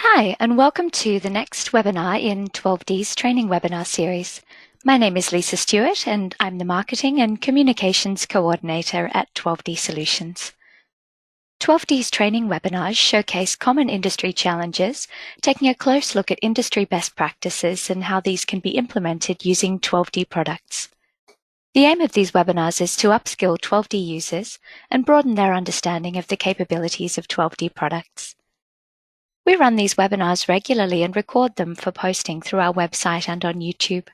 Hi, and welcome to the next webinar in 12D's training webinar series. My name is Lisa Stewart, and I'm the Marketing and Communications Coordinator at 12D Solutions. 12D's training webinars showcase common industry challenges, taking a close look at industry best practices and how these can be implemented using 12D products. The aim of these webinars is to upskill 12D users and broaden their understanding of the capabilities of 12D products. We run these webinars regularly and record them for posting through our website and on YouTube.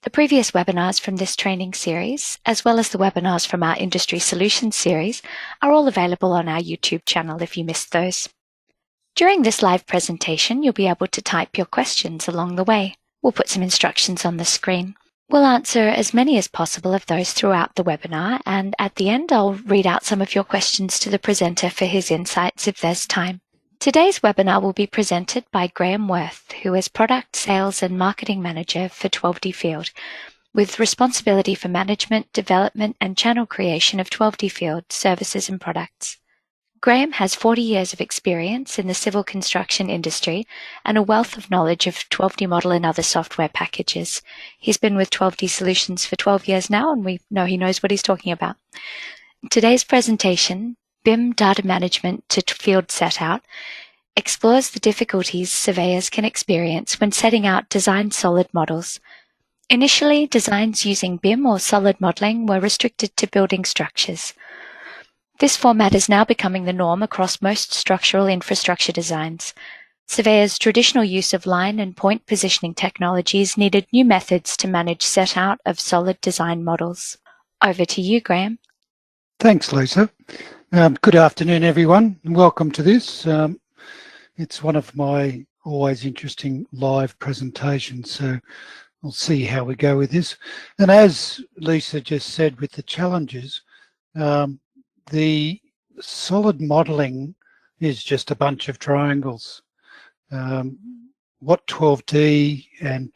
The previous webinars from this training series, as well as the webinars from our Industry Solutions series, are all available on our YouTube channel if you missed those. During this live presentation, you'll be able to type your questions along the way. We'll put some instructions on the screen. We'll answer as many as possible of those throughout the webinar, and at the end I'll read out some of your questions to the presenter for his insights if there's time. Today's webinar will be presented by Graham Wirth, who is Product Sales and Marketing Manager for 12D Field, with responsibility for management, development and channel creation of 12D Field services and products. Graham has 40 years of experience in the civil construction industry and a wealth of knowledge of 12D Model and other software packages. He's been with 12D Solutions for 12 years now, and we know he knows what he's talking about. Today's presentation, BIM Data Management to Field Setout, explores the difficulties surveyors can experience when setting out design solid models. Initially, designs using BIM or solid modelling were restricted to building structures. This format is now becoming the norm across most structural infrastructure designs. Surveyors' traditional use of line and point positioning technologies needed new methods to manage set-out of solid design models. Over to you, Graham. Thanks, Lisa. Good afternoon, everyone, and welcome to this. It's one of my always interesting live presentations, so we'll see how we go with this. And as Lisa just said, with the challenges, the solid modelling is just a bunch of triangles. What 12D and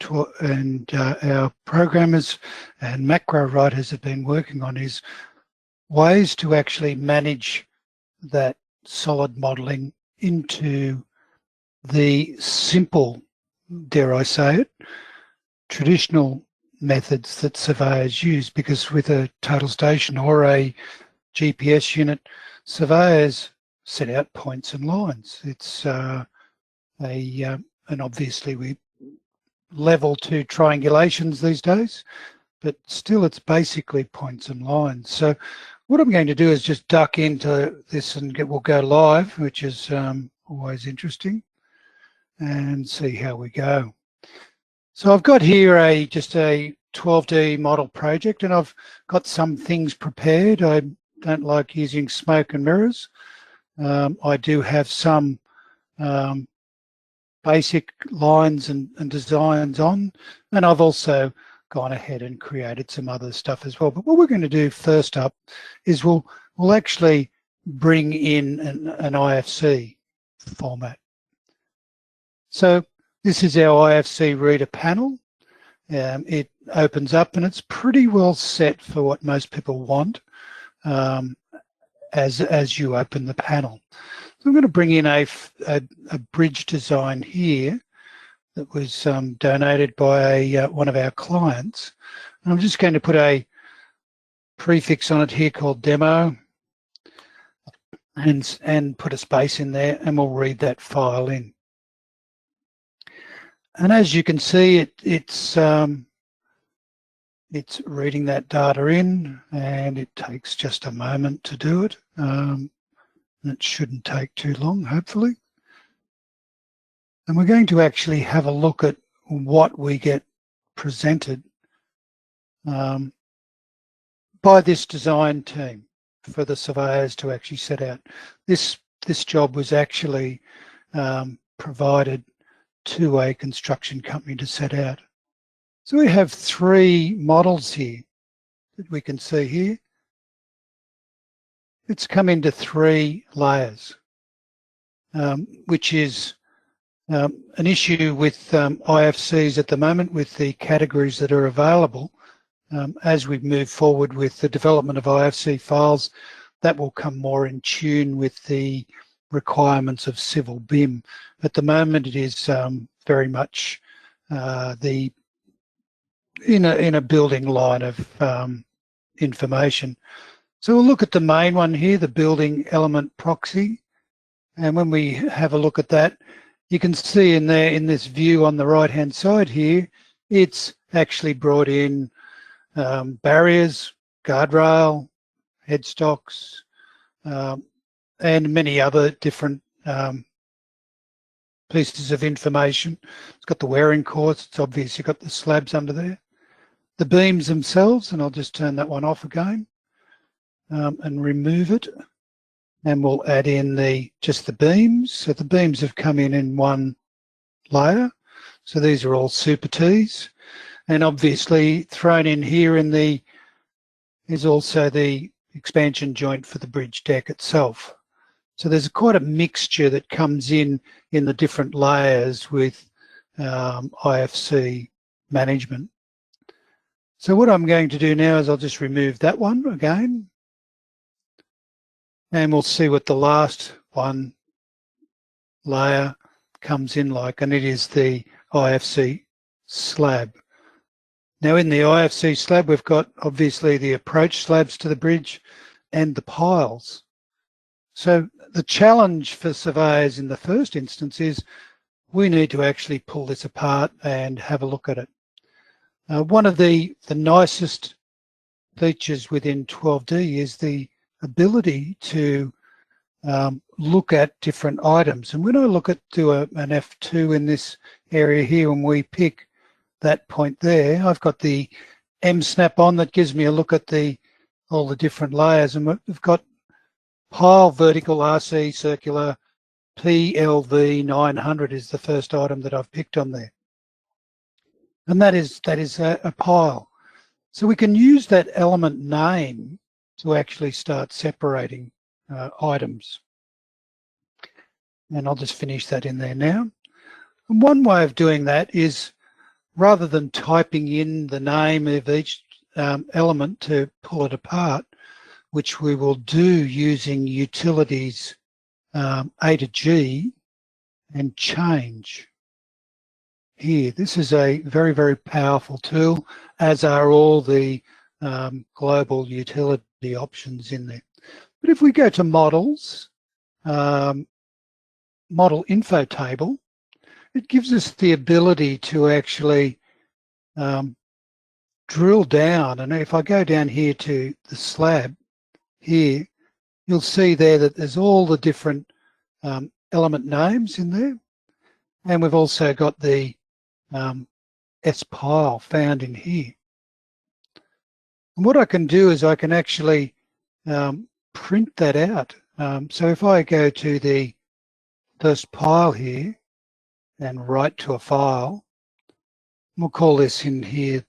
our programmers and macro writers have been working on is ways to actually manage that solid modelling into the simple, dare I say it, traditional methods that surveyors use, because with a total station or a GPS unit, surveyors set out points and lines. It's and obviously we level to triangulations these days, but still it's basically points and lines. So what I'm going to do is just duck into this and we'll go live, which is always interesting, and see how we go. So I've got here just a 12D model project, and I've got some things prepared. I don't like using smoke and mirrors. I do have some basic lines and designs on, and I've also gone ahead and created some other stuff as well. But what we're going to do first up is we'll actually bring in an IFC format. So this is our IFC reader panel. It opens up and it's pretty well set for what most people want as you open the panel. So I'm going to bring in a bridge design here that was donated by one of our clients. And I'm just going to put a prefix on it here called demo and put a space in there, and we'll read that file in. And as you can see, it's reading that data in, and it takes just a moment to do it. It shouldn't take too long, hopefully. And we're going to actually have a look at what we get presented by this design team for the surveyors to actually set out. This job was actually provided to a construction company to set out. So we have 3 models here that we can see here. It's come into 3 layers, which is an issue with IFCs at the moment with the categories that are available. As we move forward with the development of IFC files, that will come more in tune with the requirements of civil BIM. At the moment, it is very much in a building line of information. So we'll look at the main one here, the building element proxy. And when we have a look at that, you can see in there, in this view on the right-hand side here, it's actually brought in barriers, guardrail, headstocks, and many other different pieces of information. It's got the wearing course, it's obvious you've got the slabs under there. The beams themselves, and I'll just turn that one off again and remove it. And we'll add in just the beams. So the beams have come in one layer. So these are all Super Ts. And obviously thrown in here is also the expansion joint for the bridge deck itself. So there's quite a mixture that comes in the different layers with IFC management. So what I'm going to do now is I'll just remove that one again. And we'll see what the last one layer comes in like, and it is the IFC slab. Now in the IFC slab, we've got obviously the approach slabs to the bridge and the piles. So the challenge for surveyors in the first instance is we need to actually pull this apart and have a look at it. One of the nicest features within 12D is the ability to look at different items. And when I do an F2 in this area here, and we pick that point there, I've got the M-snap on that gives me a look at all the different layers. And we've got pile, vertical, RC, circular, PLV 900 is the first item that I've picked on there. And that is a pile. So we can use that element name to actually start separating items. And I'll just finish that in there now. And one way of doing that is, rather than typing in the name of each element to pull it apart, which we will do using utilities A to G and change. Here, this is a very, very powerful tool, as are all the global utility options in there. But if we go to models, model info table, it gives us the ability to actually drill down. And if I go down here to the slab here, you'll see there that there's all the different element names in there. And we've also got the S-pile found in here. And what I can do is I can actually print that out. So if I go to the first pile here and write to a file, we'll call this in here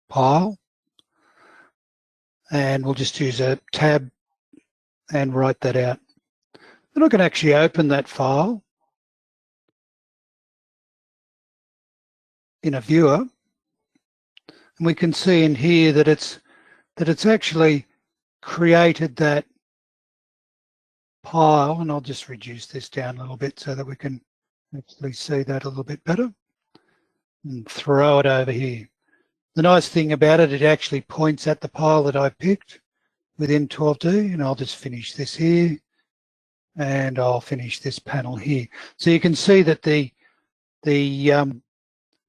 pile, and we'll just use a tab and write that out. Then I can actually open that file in a viewer, and we can see in here that it's actually created that pile, and I'll just reduce this down a little bit so that we can actually see that a little bit better and throw it over here. The nice thing about it, it actually points at the pile that I picked within 12D, and I'll just finish this here, and I'll finish this panel here. So you can see that the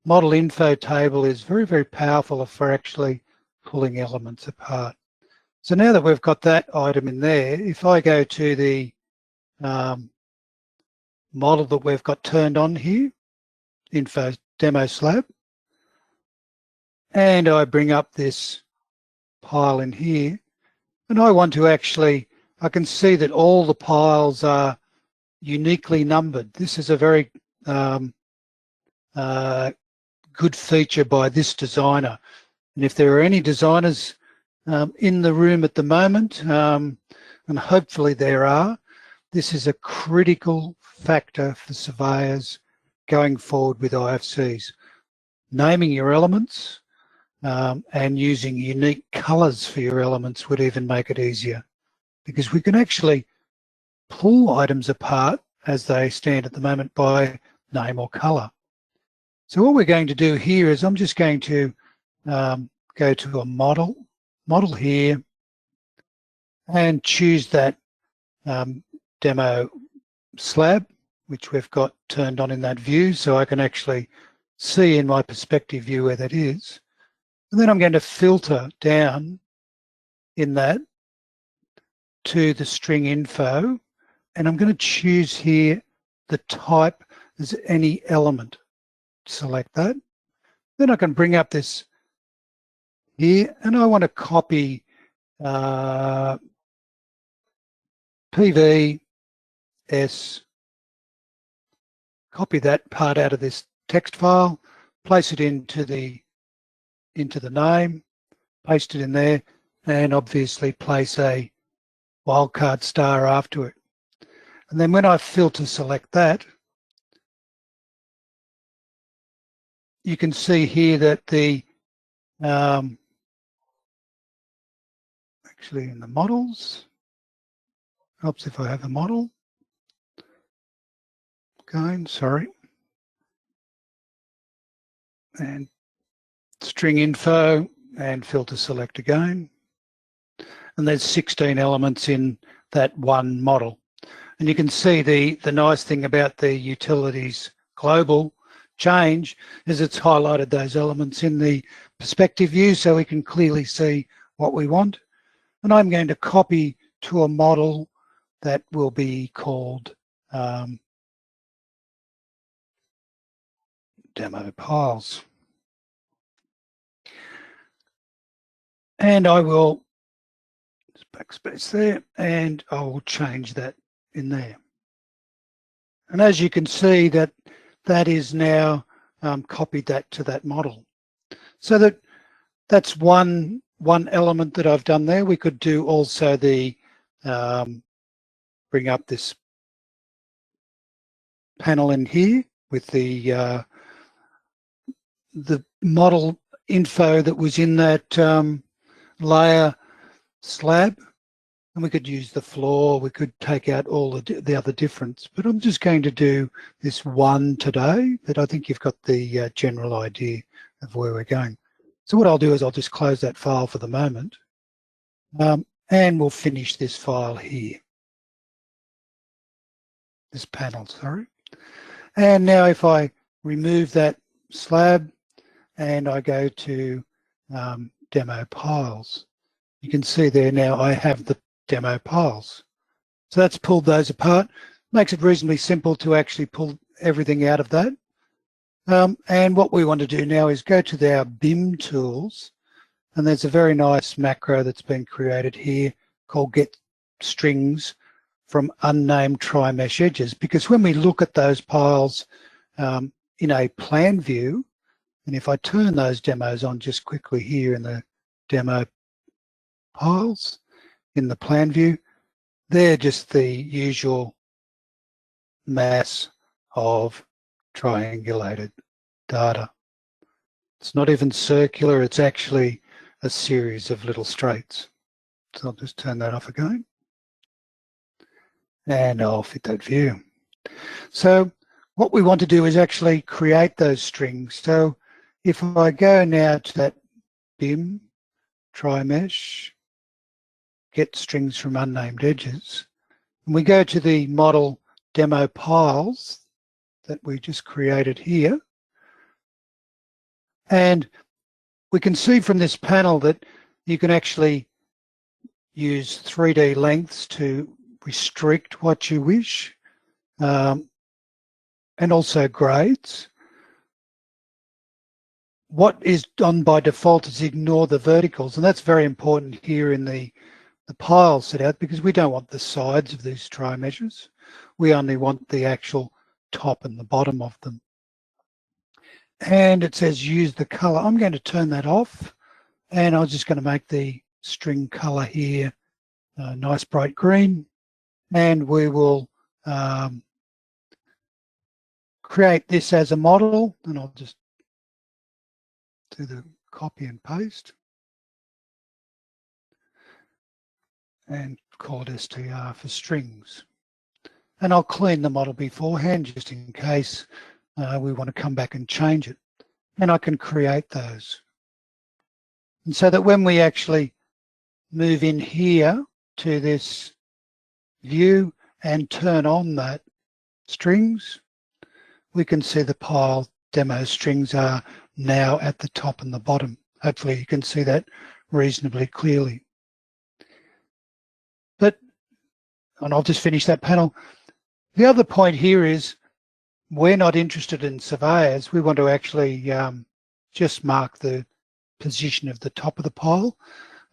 model info table is very, very powerful for actually pulling elements apart. So now that we've got that item in there, if I go to the model that we've got turned on here, info demo slab, and I bring up this pile in here, and I want to actually, I can see that all the piles are uniquely numbered. This is a very good feature by this designer. And if there are any designers in the room at the moment, and hopefully there are, this is a critical factor for surveyors going forward with IFCs. Naming your elements and using unique colours for your elements would even make it easier, because we can actually pull items apart as they stand at the moment by name or color. So what we're going to do here is I'm just going to go to a model here, and choose that demo slab, which we've got turned on in that view, so I can actually see in my perspective view where that is. And then I'm going to filter down in that to the string info, and I'm going to choose here the type as any element. Select that. Then I can bring up this here, and I want to copy PVS, copy that part out of this text file, place it into the name, paste it in there, and obviously place a wildcard star after it. And then when I filter select that, you can see here that the actually in the models, helps if I have a model going, sorry, and string info and filter select again. And there's 16 elements in that one model. And you can see the nice thing about the utilities global change is it's highlighted those elements in the perspective view so we can clearly see what we want. And I'm going to copy to a model that will be called demo piles. And I will backspace there, and I will change that in there. And as you can see, that is now copied that to that model. So that's one element that I've done there. We could do also the bring up this panel in here with the model info that was in that layer slab, and we could use the floor, we could take out all the other difference, but I'm just going to do this one today, but I think you've got the general idea of where we're going. So what I'll do is I'll just close that file for the moment, and we'll finish this file here, this panel, sorry. And now if I remove that slab and I go to demo piles, you can see there now I have the demo piles. So that's pulled those apart. Makes it reasonably simple to actually pull everything out of that. And what we want to do now is go to our BIM tools, and there's a very nice macro that's been created here called get strings from unnamed Trimesh edges, because when we look at those piles in a plan view, and if I turn those demos on just quickly here in the demo piles in the plan view, they're just the usual mass of triangulated data. It's not even circular, it's actually a series of little straights. So I'll just turn that off again, and I'll fit that view. So what we want to do is actually create those strings. So if I go now to that BIM, Trimesh, get strings from unnamed edges, and we go to the model demo piles that we just created here, and we can see from this panel that you can actually use 3D lengths to restrict what you wish, and also grades. What is done by default is ignore the verticals, and that's very important here in the pile set out, because we don't want the sides of these tri-measures. We only want the actual top and the bottom of them. And it says use the color. I'm going to turn that off, and I'm just going to make the string color here nice bright green, and we will create this as a model, and I'll just do the copy and paste and call it str for strings. And I'll clean the model beforehand just in case we want to come back and change it. And I can create those. And so that when we actually move in here to this view and turn on that strings, we can see the pile demo strings are now at the top and the bottom. Hopefully you can see that reasonably clearly. And I'll just finish that panel. The other point here is we're not interested in surveyors. We want to actually just mark the position of the top of the pile.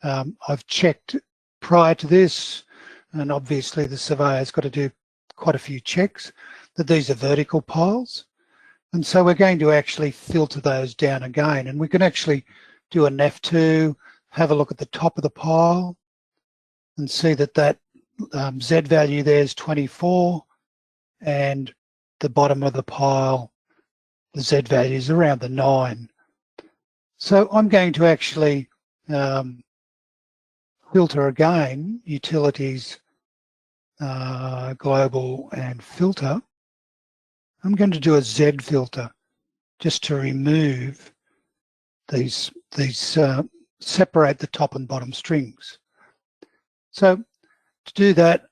I've checked prior to this, and obviously the surveyor's got to do quite a few checks, that these are vertical piles. And so we're going to actually filter those down again. And we can actually do an F2, have a look at the top of the pile and see that that Z value there is 24, and the bottom of the pile, the Z value is around the 9. So I'm going to actually filter again, utilities, global and filter. I'm going to do a Z filter just to remove these separate the top and bottom strings. So to do that,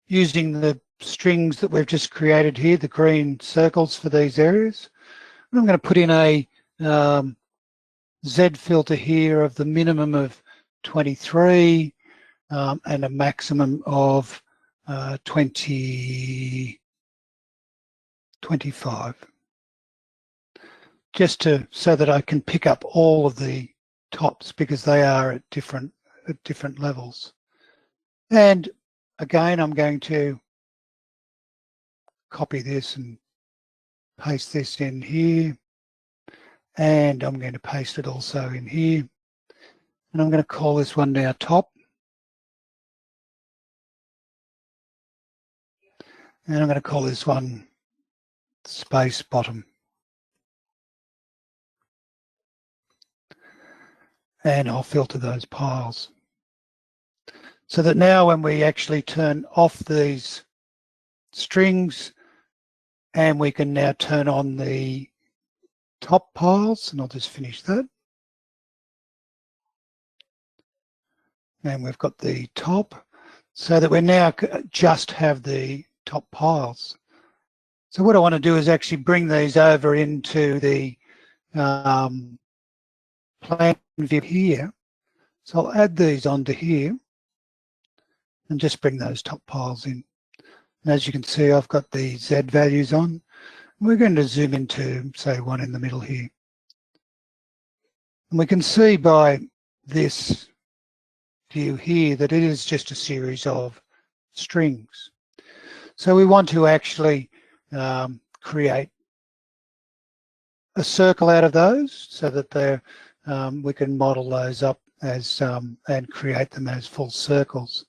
using the strings that we've just created here, the green circles for these areas, I'm going to put in a Z filter here of the minimum of 23 and a maximum of 25, just so that I can pick up all of the tops because they are at different levels. And again, I'm going to copy this and paste this in here. And I'm going to paste it also in here. And I'm going to call this one now top. And I'm going to call this one space bottom. And I'll filter those piles. So that now when we actually turn off these strings, and we can now turn on the top piles, and I'll just finish that. And we've got the top, so that we now just have the top piles. So what I want to do is actually bring these over into the plan view here. So I'll add these onto here and just bring those top piles in. And as you can see, I've got the Z values on. We're going to zoom into, say, one in the middle here. And we can see by this view here that it is just a series of strings. So we want to actually create a circle out of those so that we can model those up as and create them as full circles.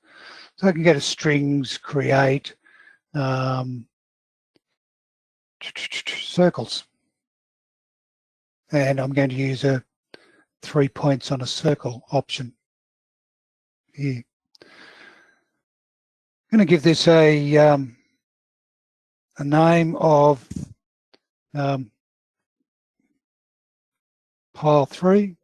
So I can go to strings, create circles, and I'm going to use a 3 points on a circle option here. I'm going to give this a name of pile 3,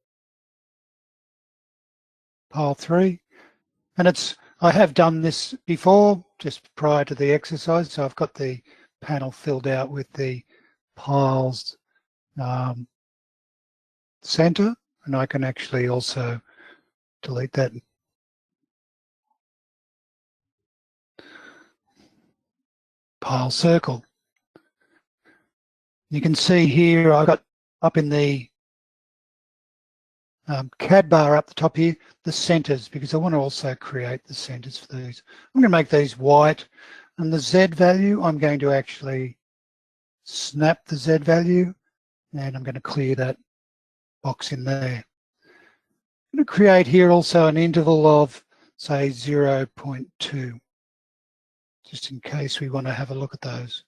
and I have done this before just prior to the exercise, so I've got the panel filled out with the piles center, and I can actually also delete that. Pile circle. You can see here I've got up in the CAD bar up the top here, the centers, because I want to also create the centers for these. I'm going to make these white, and the Z value, I'm going to actually snap the Z value, and I'm going to clear that box in there. I'm going to create here also an interval of, say, 0.2, just in case we want to have a look at those.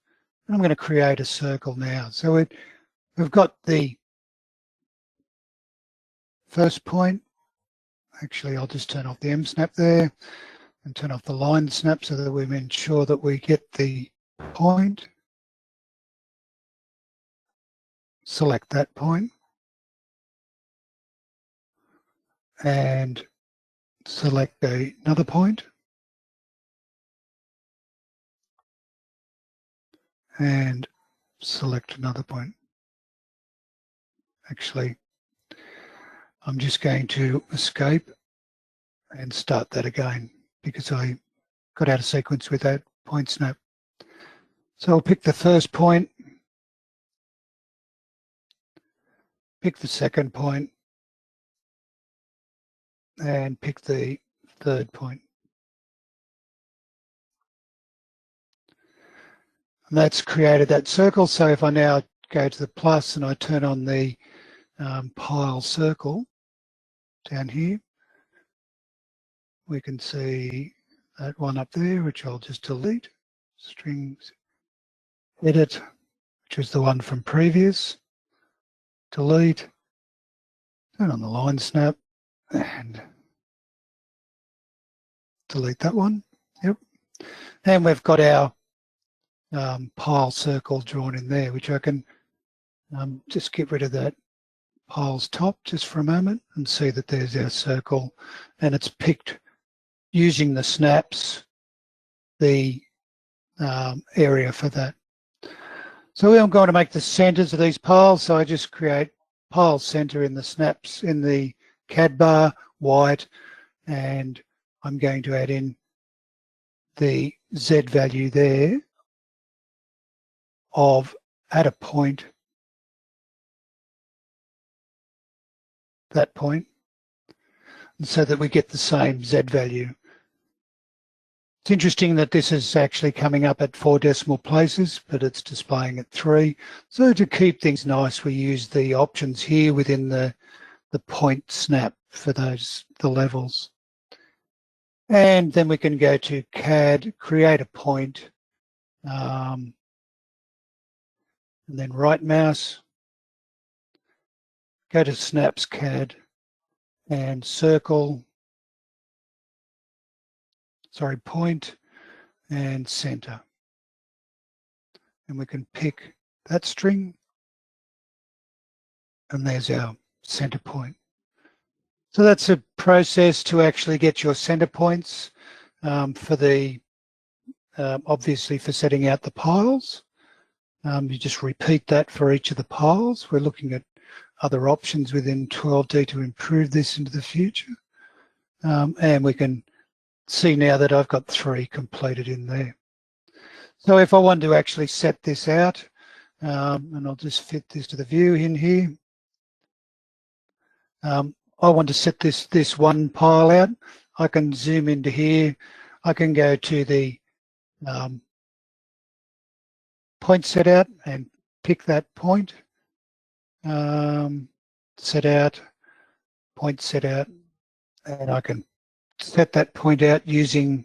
And I'm going to create a circle now. So we've got the first point. Actually, I'll just turn off the M snap there. and turn off the line snap so that we ensure that we get the point. Select that point and select another point and select another point. Actually, I'm just going to escape and start that again because I got out of sequence with that point snap. So I'll pick the first point, pick the second point, and pick the third point. And that's created that circle. So if I now go to the plus and I turn on the pile circle down here, we can see that one up there, which I'll just delete. Strings, edit, which was the one from previous. Delete, turn on the line snap, and delete that one. Yep. And we've got our pile circle drawn in there, which I can just get rid of that pile's top just for a moment and see that there's our circle, and it's picked using the snaps the area for that. So I'm going to make the centers of these piles, so I just create pile center in the snaps in the CAD bar, white, and I'm going to add in the Z value there of at a point, that point, and so that we get the same Z value. It's interesting that this is actually coming up at 4 decimal places, but it's displaying at 3. So to keep things nice, we use the options here within the point snap for the levels. And then we can go to CAD, create a point, and then right mouse, go to Snaps CAD and circle, point and center. And we can pick that string, and there's our center point. So that's a process to actually get your center points for the, obviously for setting out the piles. You just repeat that for each of the piles. We're looking at other options within 12D to improve this into the future. And we can see now that I've got 3 completed in there. So if I want to actually set this out, and I'll just fit this to the view in here. I want to set this one pile out. I can zoom into here. I can go to the point set out and pick that point. Set out, point set out, and I can set that point out using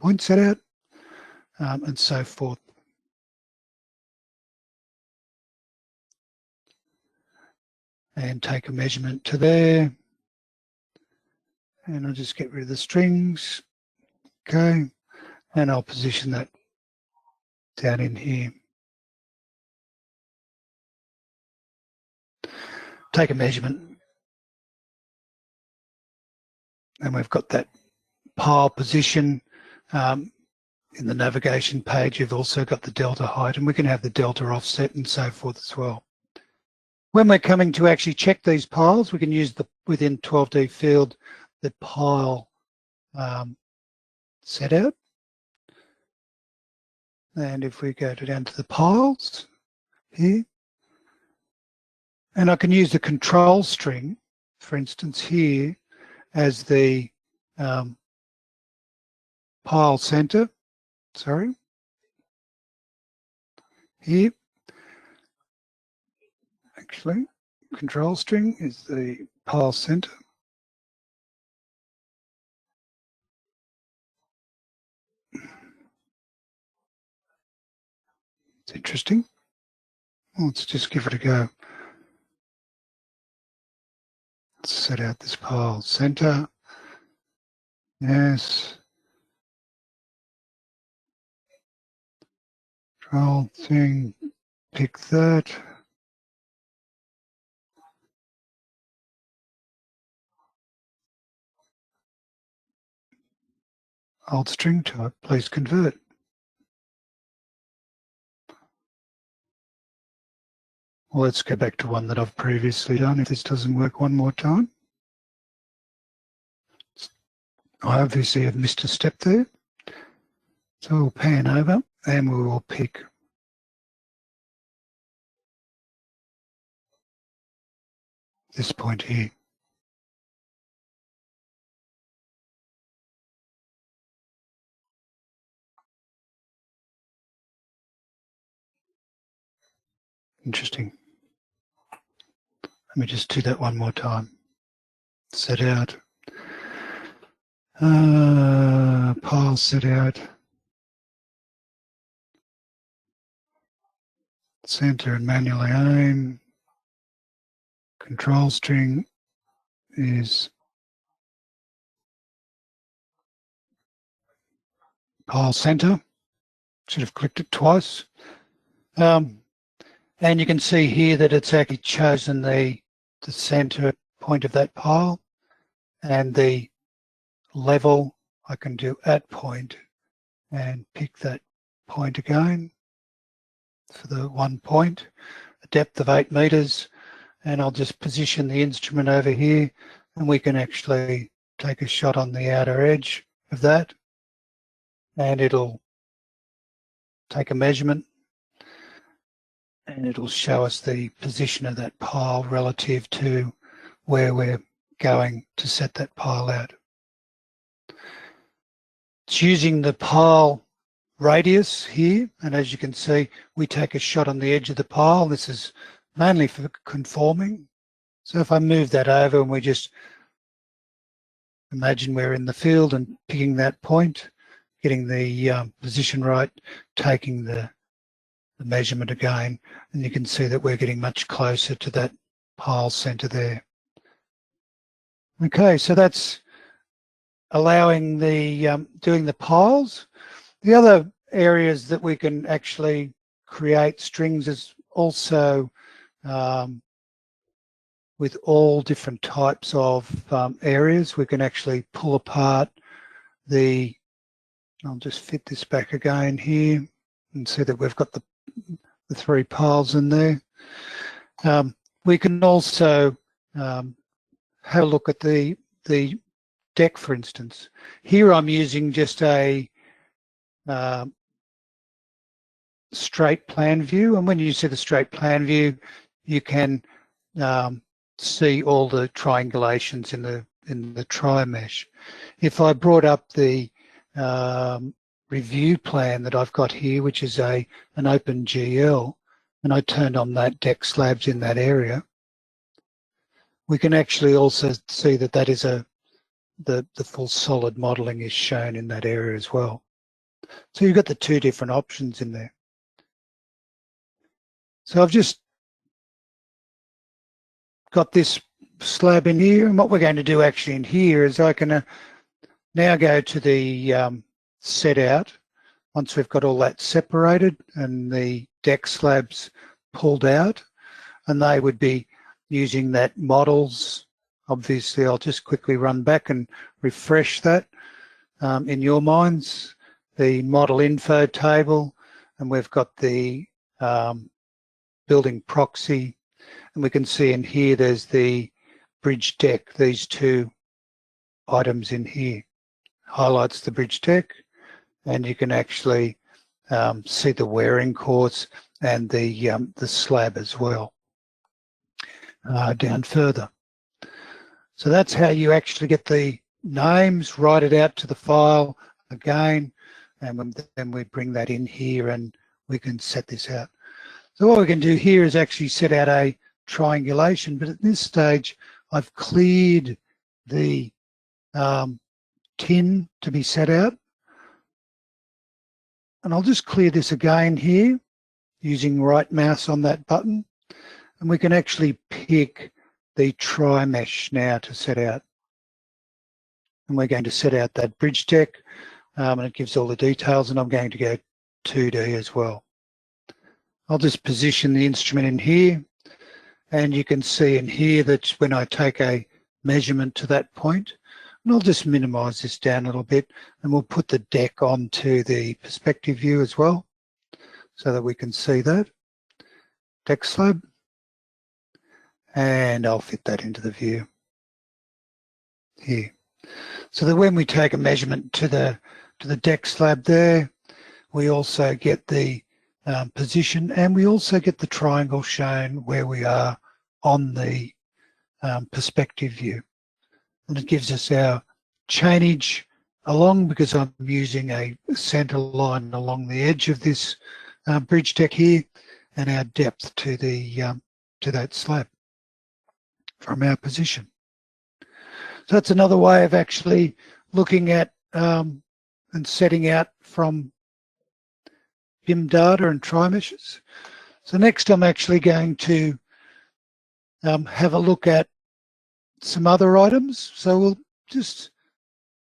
point set out, and so forth. And take a measurement to there. And I'll just get rid of the strings. Okay. And I'll position that down in here. Take a measurement. And we've got that pile position. In the navigation page, you've also got the delta height, and we can have the delta offset and so forth as well. When we're coming to actually check these piles, we can use the within 12D field, the pile set out. And if we go down to the piles here, and I can use the control string, for instance, here as the pile center, here. Actually, control string is the pile center. It's interesting. Let's just give it a go. Let's set out this pile center. Yes. Control thing, pick that. Alt string type, please convert. Well, let's go back to one that I've previously done if this doesn't work one more time. I obviously have missed a step there. So we'll pan over and we will pick this point here. Interesting. Let me just do that one more time. Set out. Pile set out. Center and manually aim. Control string is pile center. Should have clicked it twice. And you can see here that it's actually chosen the center point of that pile, and the level I can do at point and pick that point again for the 1 point, a depth of 8 meters, and I'll just position the instrument over here and we can actually take a shot on the outer edge of that and it'll take a measurement and it'll show us the position of that pile relative to where we're going to set that pile out. It's using the pile radius here, and as you can see, we take a shot on the edge of the pile. This is mainly for conforming. So if I move that over and we just imagine we're in the field and picking that point, getting the position right, taking the measurement again, and you can see that we're getting much closer to that pile center there. Okay, so that's allowing the doing the piles. The other areas that we can actually create strings is also with all different types of areas. We can actually pull apart the, I'll just fit this back again here and see that we've got the 3 piles in there. We can also have a look at the deck, for instance. Here I'm using just a straight plan view, and when you see the straight plan view, you can see all the triangulations in the tri-mesh. If I brought up the review plan that I've got here, which is an open GL, and I turned on that deck slabs in that area, we can actually also see that that is the full solid modeling is shown in that area as well. So you've got the 2 different options in there. So I've just got this slab in here, and what we're going to do actually in here is I can now go to the set out. Once we've got all that separated and the deck slabs pulled out, and they would be using that models. Obviously, I'll just quickly run back and refresh that in your minds. The model info table, and we've got the building proxy, and we can see in here there's the bridge deck, these 2 items in here. Highlights the bridge deck, and you can actually see the wearing course and the slab as well down further. So that's how you actually get the names, write it out to the file again, and then we bring that in here and we can set this out. So what we can do here is actually set out a triangulation, but at this stage I've cleared the tin to be set out. And I'll just clear this again here using right mouse on that button, and we can actually pick the tri-mesh now to set out. and we're going to set out that bridge deck, and it gives all the details, and I'm going to go 2D as well. I'll just position the instrument in here, and you can see in here that when I take a measurement to that point, and I'll just minimize this down a little bit, and we'll put the deck onto the perspective view as well, so that we can see that. Deck slab, and I'll fit that into the view here. So that when we take a measurement to the deck slab there, we also get the position, and we also get the triangle shown where we are on the perspective view. And it gives us our chainage along, because I'm using a center line along the edge of this bridge deck here, and our depth to that slab from our position. So that's another way of actually looking at and setting out from BIM data and Trimeshes. So next I'm actually going to have a look at some other items. So we'll just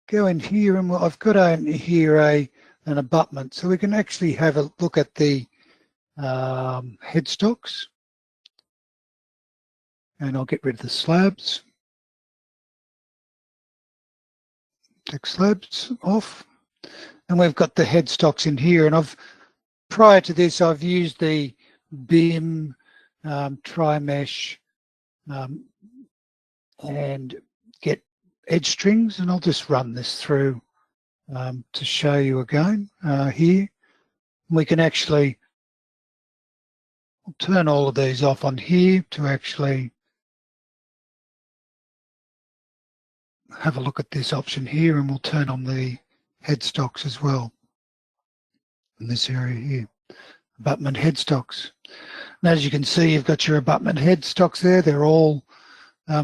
go in here, and I've got here an abutment, so we can actually have a look at the headstocks, and I'll get rid of the slabs. Take slabs off, and we've got the headstocks in here. And prior to this, I've used the BIM, Trimesh, and get edge strings, and I'll just run this through to show you again here. We can actually turn all of these off on here to actually have a look at this option here, and we'll turn on the headstocks as well in this area here, abutment headstocks. And as you can see, you've got your abutment headstocks there. They're all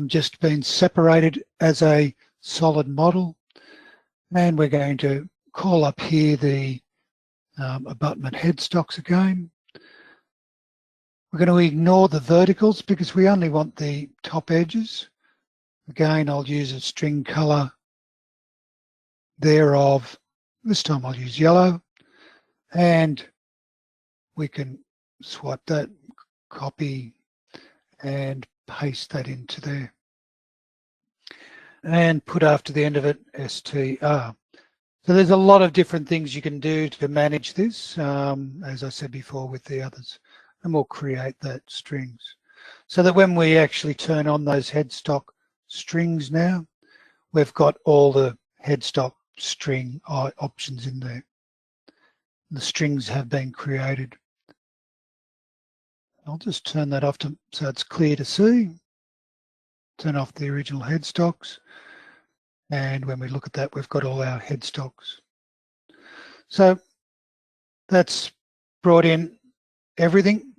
just been separated as a solid model, and we're going to call up here the abutment headstocks again. We're going to ignore the verticals because we only want the top edges. Again, I'll use a string color thereof. This time I'll use yellow, and we can swipe that, copy, and paste that into there. And put after the end of it, STR. So there's a lot of different things you can do to manage this, as I said before with the others. And we'll create that strings. So that when we actually turn on those headstock strings now, we've got all the headstock string options in there. The strings have been created. I'll just turn that off so it's clear to see. Turn off the original headstocks. And when we look at that, we've got all our headstocks. So that's brought in everything.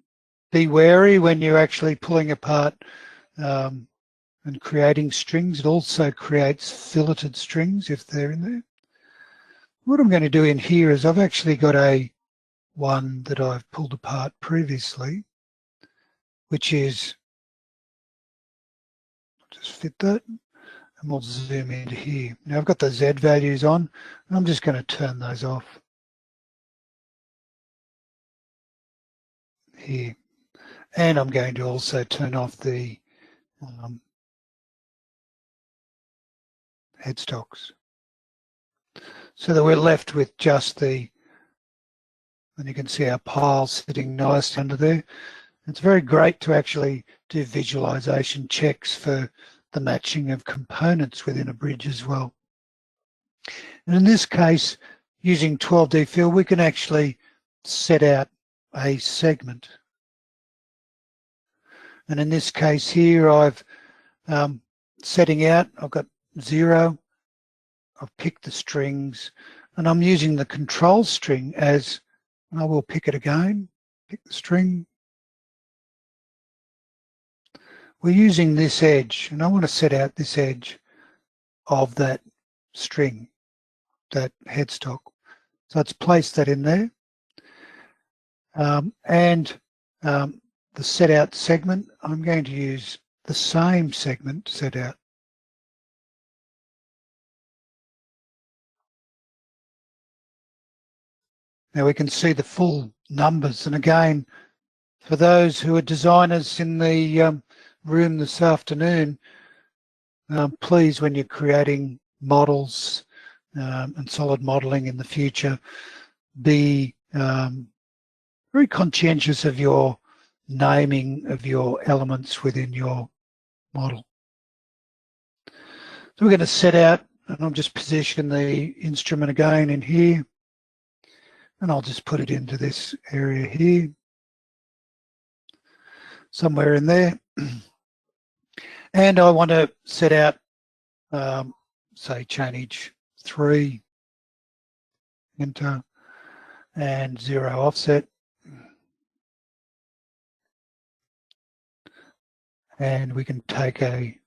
Be wary when you're actually pulling apart and creating strings. It also creates filleted strings if they're in there. What I'm going to do in here is I've actually got one that I've pulled apart previously, which is, just fit that, and we'll zoom into here. Now I've got the Z values on, and I'm just going to turn those off here. And I'm going to also turn off the headstocks, so that we're left with just and you can see our pile sitting nice under there. It's very great to actually do visualization checks for the matching of components within a bridge as well. And in this case, using 12D fill, we can actually set out a segment. And in this case here, I've setting out, I've got 0, I've picked the strings, and I'm using the control string as, and I will pick it again, pick the string. We're using this edge, and I want to set out this edge of that string, that headstock. So let's place that in there. The set out segment, I'm going to use the same segment to set out. Now we can see the full numbers. And again, for those who are designers in the room this afternoon, please, when you're creating models and solid modeling in the future, be very conscientious of your naming of your elements within your model. So we're going to set out, and I'll just position the instrument again in here, and I'll just put it into this area here, somewhere in there. And I want to set out, say, chainage 3, enter, and 0 offset. And we can take a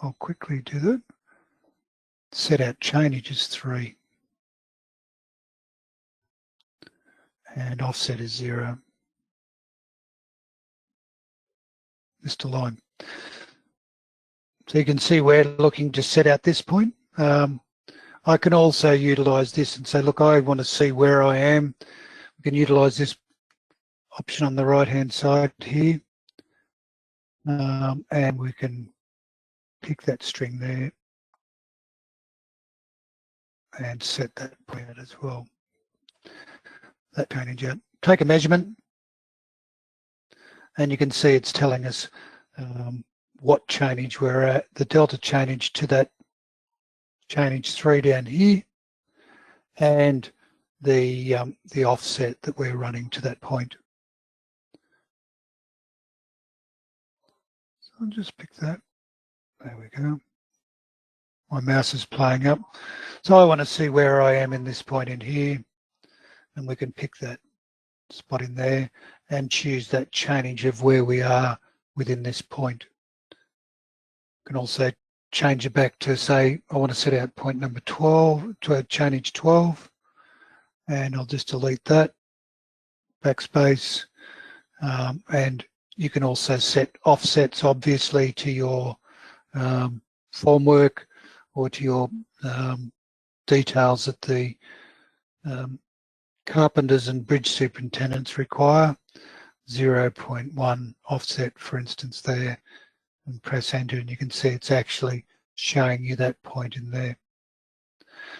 I'll quickly do that. Set out chainage is 3. And offset is 0. Just a line. So you can see we're looking to set out this point. I can also utilize this and say, look, I want to see where I am. We can utilize this option on the right-hand side here. And we can pick that string there and set that point out as well. That chainage out. Take a measurement, and you can see it's telling us what chainage we're at, the delta chainage to that chainage 3 down here, and the offset that we're running to that point. So I'll just pick that. There we go. My mouse is playing up. So I want to see where I am in this point in here, and we can pick that spot in there and choose that chainage of where we are within this point. You can also change it back to, say, I want to set out point number 12 to chainage 12, and I'll just delete that, backspace, and you can also set offsets, obviously, to your formwork or to your details that the carpenters and bridge superintendents require. 0.1 offset, for instance, there, and press enter, and you can see it's actually showing you that point in there.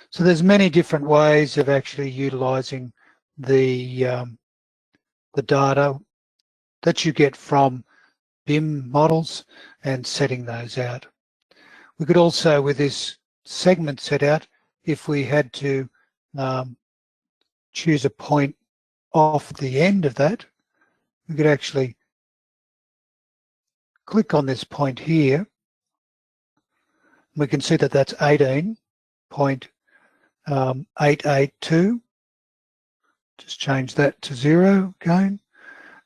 So there's many different ways of actually utilizing the data that you get from BIM models and setting those out. We could also, with this segment set out, if we had to choose a point off the end of that, we could actually click on this point here. We can see that that's 18.882. Just change that to 0 again,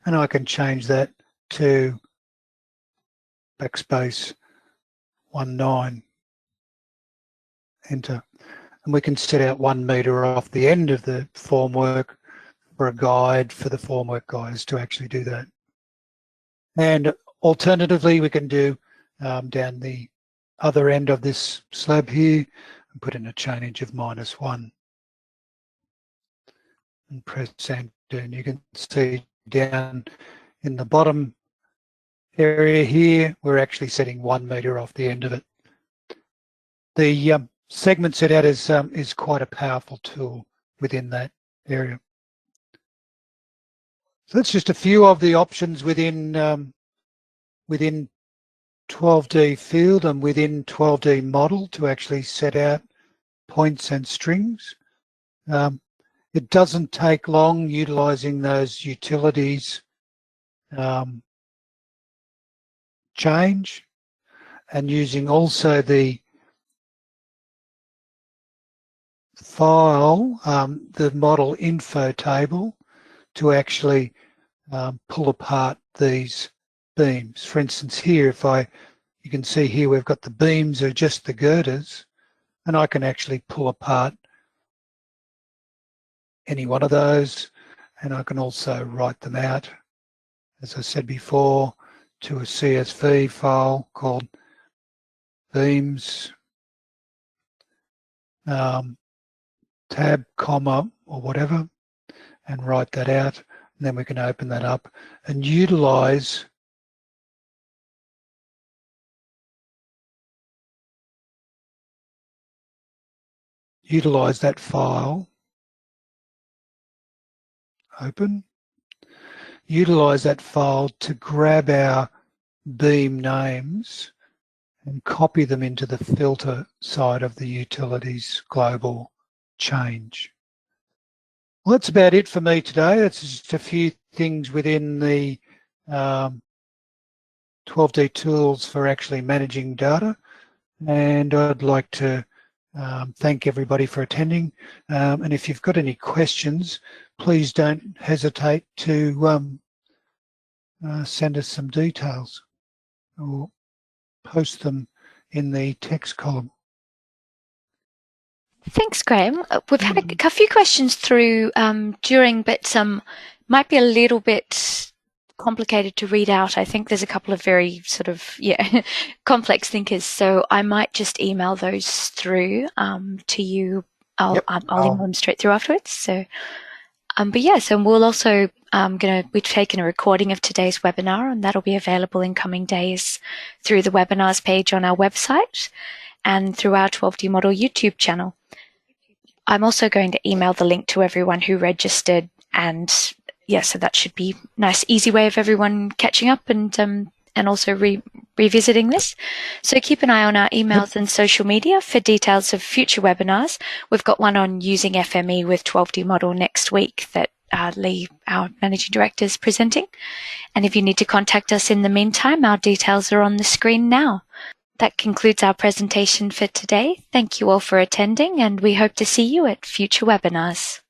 and I can change that to backspace 19, enter. And we can set out 1 metre off the end of the formwork for a guide for the formwork guys to actually do that. And alternatively, we can do down the other end of this slab here and put in a chainage of -1 and press enter, and you can see down in the bottom area here, we're actually setting 1 metre off the end of it. The segment set out is quite a powerful tool within that area. So that's just a few of the options within 12D field and within 12D model to actually set out points and strings. It doesn't take long utilizing those utilities change and using also the file, the model info table, to actually pull apart these beams. For instance, here, you can see here we've got the beams are just the girders, and I can actually pull apart any one of those, and I can also write them out, as I said before, to a CSV file called beams, tab, comma, or whatever, and write that out. And then we can open that up and utilize that file. Open. Utilize that file to grab our beam names and copy them into the filter side of the utilities global change. Well, that's about it for me today. That's just a few things within the 12D tools for actually managing data. And I'd like to thank everybody for attending. And if you've got any questions, please don't hesitate to send us some details or post them in the text column. Thanks, Graham. We've had a few questions through during, but some might be a little bit complicated to read out. I think there's a couple of very sort of, complex thinkers. So I might just email those through to you. I'll email them straight through afterwards. So, but yeah, so we'll also, we've taken a recording of today's webinar, and that'll be available in coming days through the webinars page on our website and through our 12D Model YouTube channel. I'm also going to email the link to everyone who registered, and so that should be a nice, easy way of everyone catching up and also revisiting this. So keep an eye on our emails and social media for details of future webinars. We've got one on using FME with 12D Model next week that Lee, our Managing Director, is presenting. And if you need to contact us in the meantime, our details are on the screen now. That concludes our presentation for today. Thank you all for attending, and we hope to see you at future webinars.